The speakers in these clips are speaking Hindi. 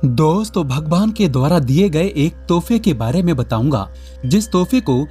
दोस्तों, भगवान के द्वारा दिए गए एक तोहफे के बारे में बताऊंगा, जिस तोहफे को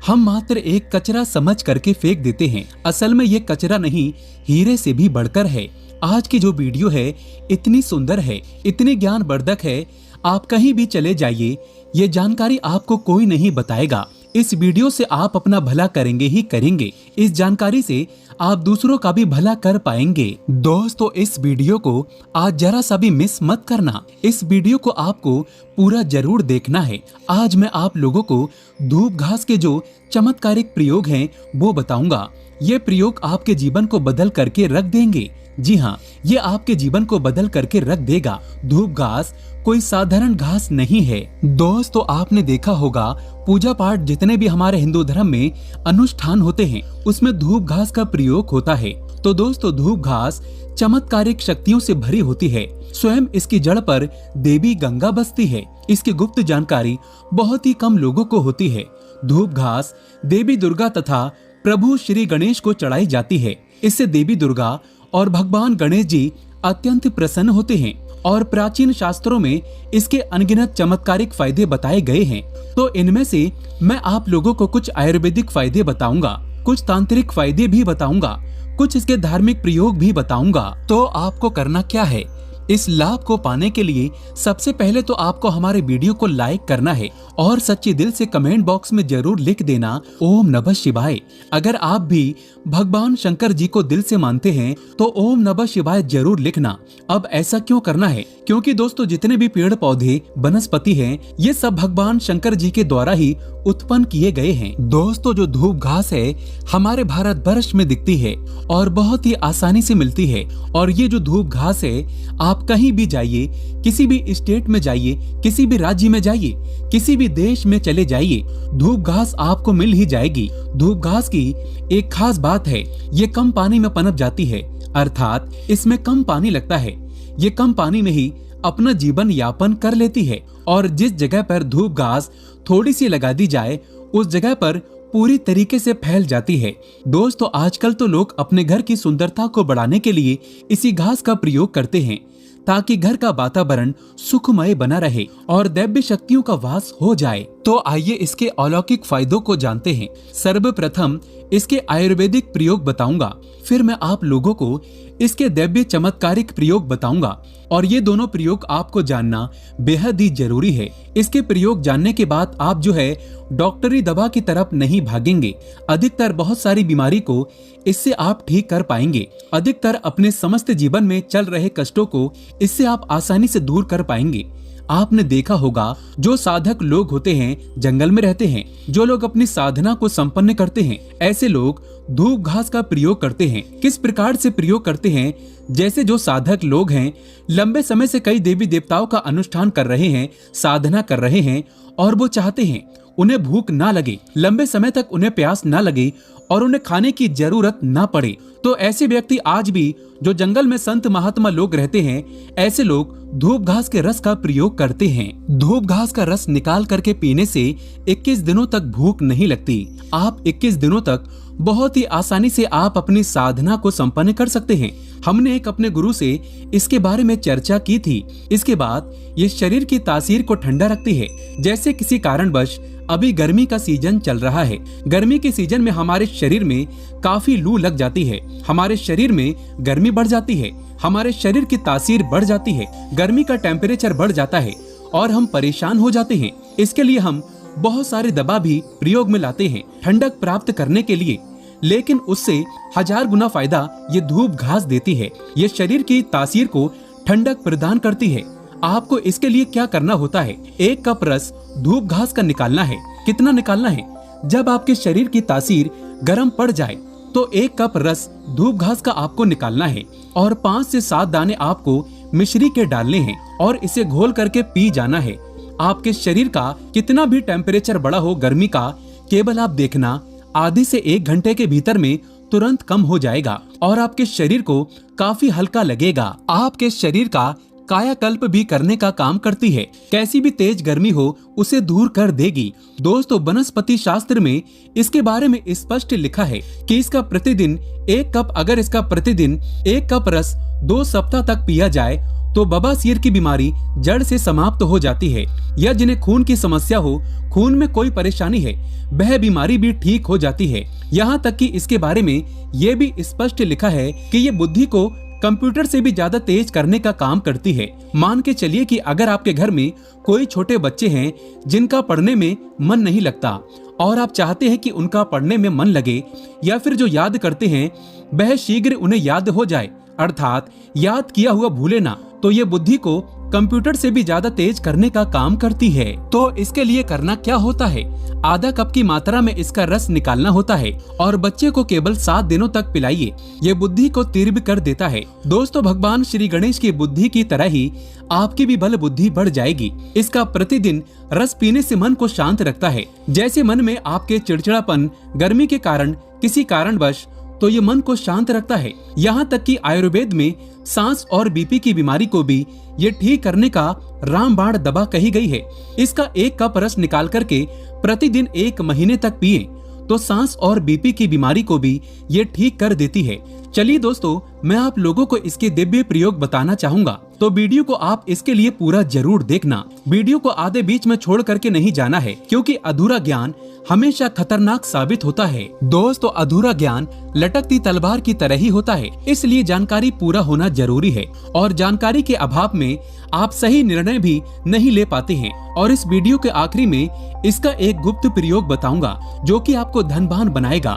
हम मात्र एक कचरा समझ करके फेंक देते हैं। असल में ये कचरा नहीं, हीरे से भी बढ़कर है। आज की जो वीडियो है इतनी सुंदर है, इतनी ज्ञानवर्धक है, आप कहीं भी चले जाइए, ये जानकारी आपको कोई नहीं बताएगा। इस वीडियो से आप अपना भला करेंगे ही करेंगे। इस जानकारी से आप दूसरों का भी भला कर पाएंगे। दोस्तों, इस वीडियो को आज जरा सा भी मिस मत करना। इस वीडियो को आपको पूरा जरूर देखना है। आज मैं आप लोगों को धूप घास के जो चमत्कारिक प्रयोग हैं वो बताऊंगा। ये प्रयोग आपके जीवन को बदल करके रख देंगे। जी हाँ, ये आपके जीवन को बदल करके रख देगा। धूप घास कोई साधारण घास नहीं है। दोस्तों, आपने देखा होगा पूजा पाठ जितने भी हमारे हिंदू धर्म में अनुष्ठान होते हैं उसमें धूप घास का प्रयोग होता है। तो दोस्तों, धूप घास चमत्कारिक शक्तियों से भरी होती है। स्वयं इसकी जड़ पर देवी गंगा बसती है। इसकी गुप्त जानकारी बहुत ही कम लोगों को होती है। धूप घास देवी दुर्गा तथा प्रभु श्री गणेश को चढ़ाई जाती है। इससे देवी दुर्गा और भगवान गणेश जी अत्यंत प्रसन्न होते हैं और प्राचीन शास्त्रों में इसके अनगिनत चमत्कारिक फायदे बताए गए हैं। तो इनमें से मैं आप लोगों को कुछ आयुर्वेदिक फायदे बताऊंगा, कुछ तांत्रिक फायदे भी बताऊंगा, कुछ इसके धार्मिक प्रयोग भी बताऊंगा। तो आपको करना क्या है? इस लाभ को पाने के लिए सबसे पहले तो आपको हमारे वीडियो को लाइक करना है और सच्चे दिल से कमेंट बॉक्स में जरूर लिख देना ओम नमः शिवाय। अगर आप भी भगवान शंकर जी को दिल से मानते हैं तो ओम नमः शिवाय जरूर लिखना। अब ऐसा क्यों करना है? क्योंकि दोस्तों, जितने भी पेड़ पौधे वनस्पति हैं ये सब भगवान शंकर जी के द्वारा ही उत्पन्न किए गए हैं। दोस्तों, जो धूप घास है हमारे भारत वर्ष में दिखती है और बहुत ही आसानी से मिलती है। और ये जो धूप घास है, आप कहीं भी जाइए, किसी भी स्टेट में जाइए, किसी भी राज्य में जाइए, किसी भी देश में चले जाइए, धूप घास आपको मिल ही जाएगी। धूप घास की एक खास बात है, ये कम पानी में पनप जाती है, अर्थात इसमें कम पानी लगता है। ये कम पानी में ही अपना जीवन यापन कर लेती है और जिस जगह पर धूप घास थोड़ी सी लगा दी जाए उस जगह पर पूरी तरीके से फैल जाती है। दोस्तों, आजकल तो लोग अपने घर की सुंदरता को बढ़ाने के लिए इसी घास का प्रयोग करते हैं ताकि घर का वातावरण सुखमय बना रहे और दैव्य शक्तियों का वास हो जाए। तो आइए इसके अलौकिक फायदों को जानते हैं। सर्वप्रथम इसके आयुर्वेदिक प्रयोग बताऊंगा, फिर मैं आप लोगों को इसके दैव्य चमत्कारिक प्रयोग बताऊंगा और ये दोनों प्रयोग आपको जानना बेहद ही जरूरी है। इसके प्रयोग जानने के बाद आप जो है डॉक्टरी दवा की तरफ नहीं भागेंगे। अधिकतर बहुत सारी बीमारी को इससे आप ठीक कर पाएंगे। अधिकतर अपने समस्त जीवन में चल रहे कष्टों को इससे आप आसानी से दूर कर पाएंगे। आपने देखा होगा जो साधक लोग होते हैं जंगल में रहते हैं, जो लोग अपनी साधना को संपन्न करते हैं, ऐसे लोग धूप घास का प्रयोग करते हैं। किस प्रकार से प्रयोग करते हैं? जैसे जो साधक लोग हैं लंबे समय से कई देवी देवताओं का अनुष्ठान कर रहे हैं, साधना कर रहे हैं और वो चाहते हैं उन्हें भूख ना लगे, लंबे समय तक उन्हें प्यास ना लगे और उन्हें खाने की जरूरत ना पड़े। तो ऐसे व्यक्ति आज भी जो जंगल में संत महात्मा लोग रहते हैं, ऐसे लोग धूप घास के रस का प्रयोग करते हैं। धूप घास का रस निकाल करके पीने से 21 दिनों तक भूख नहीं लगती। आप 21 दिनों तक बहुत ही आसानी से आप अपनी साधना को संपन्न कर सकते हैं। हमने एक अपने गुरु से इसके बारे में चर्चा की थी। इसके बाद ये शरीर की तासीर को ठंडा रखती है। जैसे किसी कारणवश अभी गर्मी का सीजन चल रहा है, गर्मी के सीजन में हमारे शरीर में काफी लू लग जाती है, हमारे शरीर में गर्मी बढ़ जाती है, हमारे शरीर की तासीर बढ़ जाती है, गर्मी का टेम्परेचर बढ़ जाता है और हम परेशान हो जाते हैं। इसके लिए हम बहुत सारी दवा भी प्रयोग में लाते हैं ठंडक प्राप्त करने के लिए, लेकिन उससे 1000 गुना फायदा ये धूप घास देती है। ये शरीर की तासीर को ठंडक प्रदान करती है। आपको इसके लिए क्या करना होता है? 1 कप रस धूप घास का निकालना है। कितना निकालना है? जब आपके शरीर की तासीर गर्म पड़ जाए तो 1 कप रस धूप घास का आपको निकालना है और 5 से 7 दाने आपको मिश्री के डालने हैं और इसे घोल करके पी जाना है। आपके शरीर का कितना भी टेम्परेचर बढ़ा हो गर्मी का, केवल आप देखना आधे से 1 घंटे के भीतर में तुरंत कम हो जाएगा और आपके शरीर को काफी हल्का लगेगा। आपके शरीर का कायाकल्प भी करने का काम करती है। कैसी भी तेज गर्मी हो उसे दूर कर देगी। दोस्तों, वनस्पति शास्त्र में इसके बारे में स्पष्ट लिखा है कि इसका प्रतिदिन 1 कप रस 2 सप्ताह तक पिया जाए तो बवासीर की बीमारी जड़ से समाप्त हो जाती है। या जिन्हें खून की समस्या हो, खून में कोई परेशानी है, वह बीमारी भी ठीक हो जाती है। यहाँ तक कि इसके बारे में ये भी स्पष्ट लिखा है कि ये बुद्धि को कंप्यूटर से भी ज्यादा तेज करने का काम करती है। मान के चलिए कि अगर आपके घर में कोई छोटे बच्चे हैं जिनका पढ़ने में मन नहीं लगता और आप चाहते हैं कि उनका पढ़ने में मन लगे, या फिर जो याद करते हैं वह शीघ्र उन्हें याद हो जाए, अर्थात याद किया हुआ भूले ना, तो ये बुद्धि को कंप्यूटर से भी ज्यादा तेज करने का काम करती है। तो इसके लिए करना क्या होता है? आधा कप की मात्रा में इसका रस निकालना होता है और बच्चे को केवल 7 दिनों तक पिलाइए। ये बुद्धि को तीव्र कर देता है। दोस्तों, भगवान श्री गणेश की बुद्धि की तरह ही आपकी भी बल बुद्धि बढ़ जाएगी। इसका प्रतिदिन रस पीने से मन को शांत रखता है। जैसे मन में आपके चिड़चिड़ापन, गर्मी के कारण, किसी कारणवश, तो ये मन को शांत रखता है। यहाँ तक कि आयुर्वेद में सांस और बीपी की बीमारी को भी ये ठीक करने का रामबाण दवा कही गई है। इसका 1 कप रस निकाल करके प्रतिदिन 1 महीने तक पिए तो सांस और बीपी की बीमारी को भी ये ठीक कर देती है। चलिए दोस्तों, मैं आप लोगों को इसके दिव्य प्रयोग बताना चाहूंगा, तो वीडियो को आप इसके लिए पूरा जरूर देखना। वीडियो को आधे बीच में छोड़ करके नहीं जाना है, क्योंकि अधूरा ज्ञान हमेशा खतरनाक साबित होता है। दोस्तों, अधूरा ज्ञान लटकती तलवार की तरह ही होता है, इसलिए जानकारी पूरा होना जरूरी है और जानकारी के अभाव में आप सही निर्णय भी नहीं ले पाते हैं। और इस वीडियो के आखिरी में इसका एक गुप्त प्रयोग बताऊंगा जो कि आपको धनवान बनाएगा,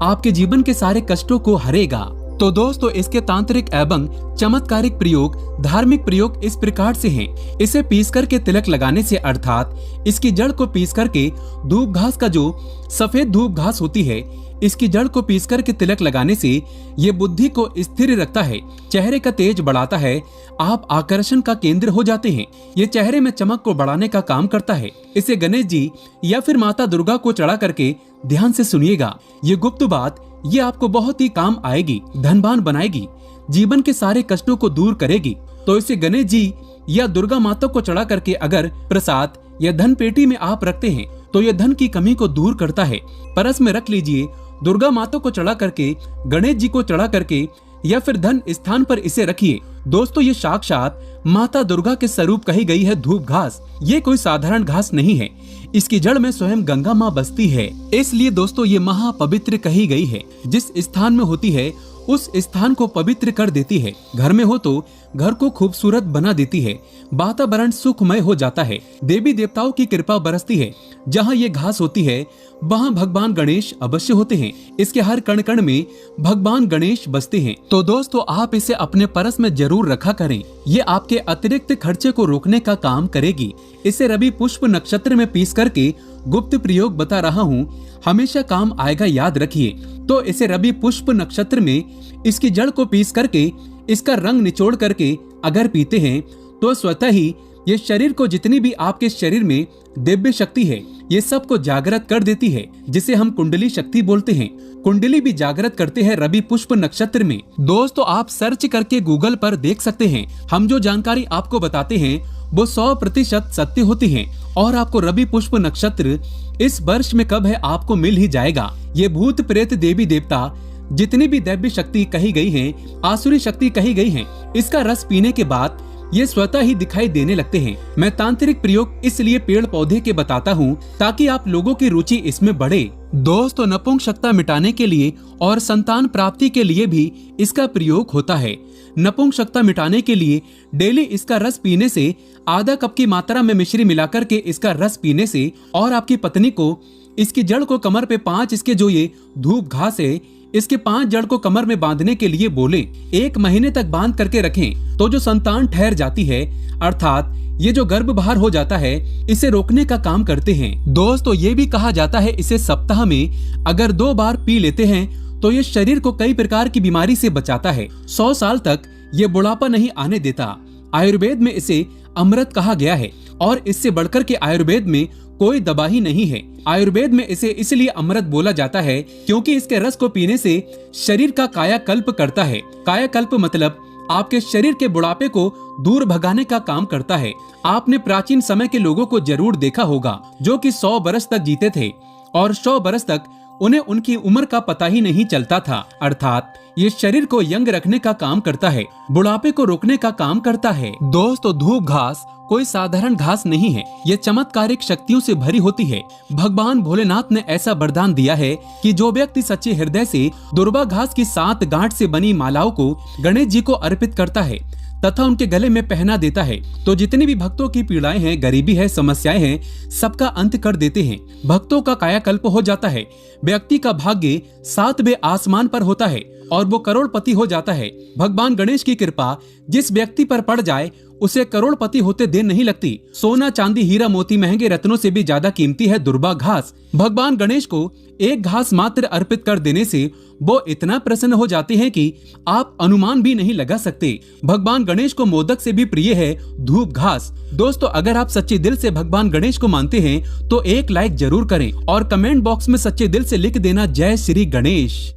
आपके जीवन के सारे कष्टों को हरेगा। तो दोस्तों, इसके तांत्रिक एवं चमत्कारिक प्रयोग, धार्मिक प्रयोग इस प्रकार से हैं। इसे पीस करके तिलक लगाने से, अर्थात इसकी जड़ को पीस करके धूप घास का जो सफेद धूप घास होती है, इसकी जड़ को पीस करके तिलक लगाने से ये बुद्धि को स्थिर रखता है, चेहरे का तेज बढ़ाता है, आप आकर्षण का केंद्र हो जाते हैं। ये चेहरे में चमक को बढ़ाने का काम करता है। इसे गणेश जी या फिर माता दुर्गा को चढ़ा करके ध्यान से सुनिएगा। ये गुप्त बात ये आपको बहुत ही काम आएगी, धनवान बनाएगी, जीवन के सारे कष्टों को दूर करेगी। तो इसे गणेश जी या दुर्गा माता को चढ़ा करके अगर प्रसाद या धन पेटी में आप रखते हैं तो ये धन की कमी को दूर करता है। परस में रख लीजिए, दुर्गा माता को चढ़ा करके, गणेश जी को चढ़ा करके, या फिर धन स्थान पर इसे रखिए। दोस्तों, ये साक्षात माता दुर्गा के स्वरूप कही गई है धूप घास। ये कोई साधारण घास नहीं है, इसकी जड़ में स्वयं गंगा माँ बसती है। इसलिए दोस्तों, ये महापवित्र कही गई है। जिस स्थान में होती है उस स्थान को पवित्र कर देती है। घर में हो तो घर को खूबसूरत बना देती है, वातावरण सुखमय हो जाता है, देवी देवताओं की कृपा बरसती है। जहाँ ये घास होती है वहाँ भगवान गणेश अवश्य होते हैं। इसके हर कण कण में भगवान गणेश बसते हैं। तो दोस्तों, आप इसे अपने परस में जरूर रखा करें। ये आपके अतिरिक्त खर्चे को रोकने का काम करेगी। इसे रवि पुष्प नक्षत्र में पीस करके गुप्त प्रयोग बता रहा हूँ, हमेशा काम आएगा, याद रखिए। तो इसे रवि पुष्प नक्षत्र में इसकी जड़ को पीस करके इसका रंग निचोड़ करके अगर पीते हैं तो स्वतः ही ये शरीर को, जितनी भी आपके शरीर में दिव्य शक्ति है, ये सब को जागृत कर देती है, जिसे हम कुंडली शक्ति बोलते हैं। कुंडली भी जागृत करते हैं रवि पुष्प नक्षत्र में। दोस्तों, आप सर्च करके गूगल पर देख सकते हैं। हम जो जानकारी आपको बताते हैं वो 100% सत्य होती है। और आपको रवि पुष्प नक्षत्र इस वर्ष में कब है आपको मिल ही जाएगा। ये भूत प्रेत देवी देवता जितनी भी दैव्य शक्ति कही गई है, आसुरी शक्ति कही गई है, इसका रस पीने के बाद ये स्वतः ही दिखाई देने लगते हैं। मैं तांत्रिक प्रयोग इसलिए पेड़ पौधे के बताता हूँ ताकि आप लोगों की रुचि इसमें बढ़े। दोस्तों, नपुंसकता मिटाने के लिए और संतान प्राप्ति के लिए भी इसका प्रयोग होता है। नपुंसकता मिटाने के लिए डेली इसका रस पीने से, आधा कप की मात्रा में मिश्री मिलाकर के इसका रस पीने से, और आपकी पत्नी को इसकी जड़ को कमर पे 5 इसके जो ये धूप घास है, इसके 5 जड़ को कमर में बांधने के लिए बोले। 1 महीने तक बांध करके रखें तो जो संतान ठहर जाती है, अर्थात ये जो गर्भ बाहर हो जाता है, इसे रोकने का काम करते हैं। दोस्तों, ये भी कहा जाता है इसे सप्ताह में अगर 2 बार पी लेते हैं तो ये शरीर को कई प्रकार की बीमारी से बचाता है। 100 साल तक ये बुढ़ापा नहीं आने देता। आयुर्वेद में इसे अमृत कहा गया है और इससे बढ़कर के आयुर्वेद में कोई दवा ही नहीं है। आयुर्वेद में इसे इसलिए अमृत बोला जाता है क्योंकि इसके रस को पीने से शरीर का कायाकल्प करता है। कायाकल्प मतलब आपके शरीर के बुढ़ापे को दूर भगाने का काम करता है। आपने प्राचीन समय के लोगों को जरूर देखा होगा जो कि 100 बरस तक जीते थे और 100 बरस तक उन्हें उनकी उम्र का पता ही नहीं चलता था। अर्थात ये शरीर को यंग रखने का काम करता है, बुढ़ापे को रोकने का काम करता है। दोस्तों, धूप घास कोई साधारण घास नहीं है, ये चमत्कारिक शक्तियों से भरी होती है। भगवान भोलेनाथ ने ऐसा वरदान दिया है कि जो व्यक्ति सच्चे हृदय से दुर्वा घास की 7 गांठ से बनी मालाओं को गणेश जी को अर्पित करता है तथा उनके गले में पहना देता है तो जितनी भी भक्तों की पीड़ाएं हैं, गरीबी है, समस्याएं हैं, सबका अंत कर देते हैं। भक्तों का कायाकल्प हो जाता है। व्यक्ति का भाग्य 7वें आसमान पर होता है और वो करोड़पति हो जाता है। भगवान गणेश की कृपा जिस व्यक्ति पर पड़ जाए उसे करोड़पति होते देर नहीं लगती। सोना, चांदी, हीरा, मोती, महंगे रत्नों से भी ज्यादा कीमती है दुर्वा घास। भगवान गणेश को एक घास मात्र अर्पित कर देने से वो इतना प्रसन्न हो जाते हैं कि आप अनुमान भी नहीं लगा सकते। भगवान गणेश को मोदक से भी प्रिय है धूप घास। दोस्तों, अगर आप सच्चे दिल से भगवान गणेश को मानते हैं तो एक लाइक जरूर करें और कमेंट बॉक्स में सच्चे दिल से लिख देना जय श्री गणेश।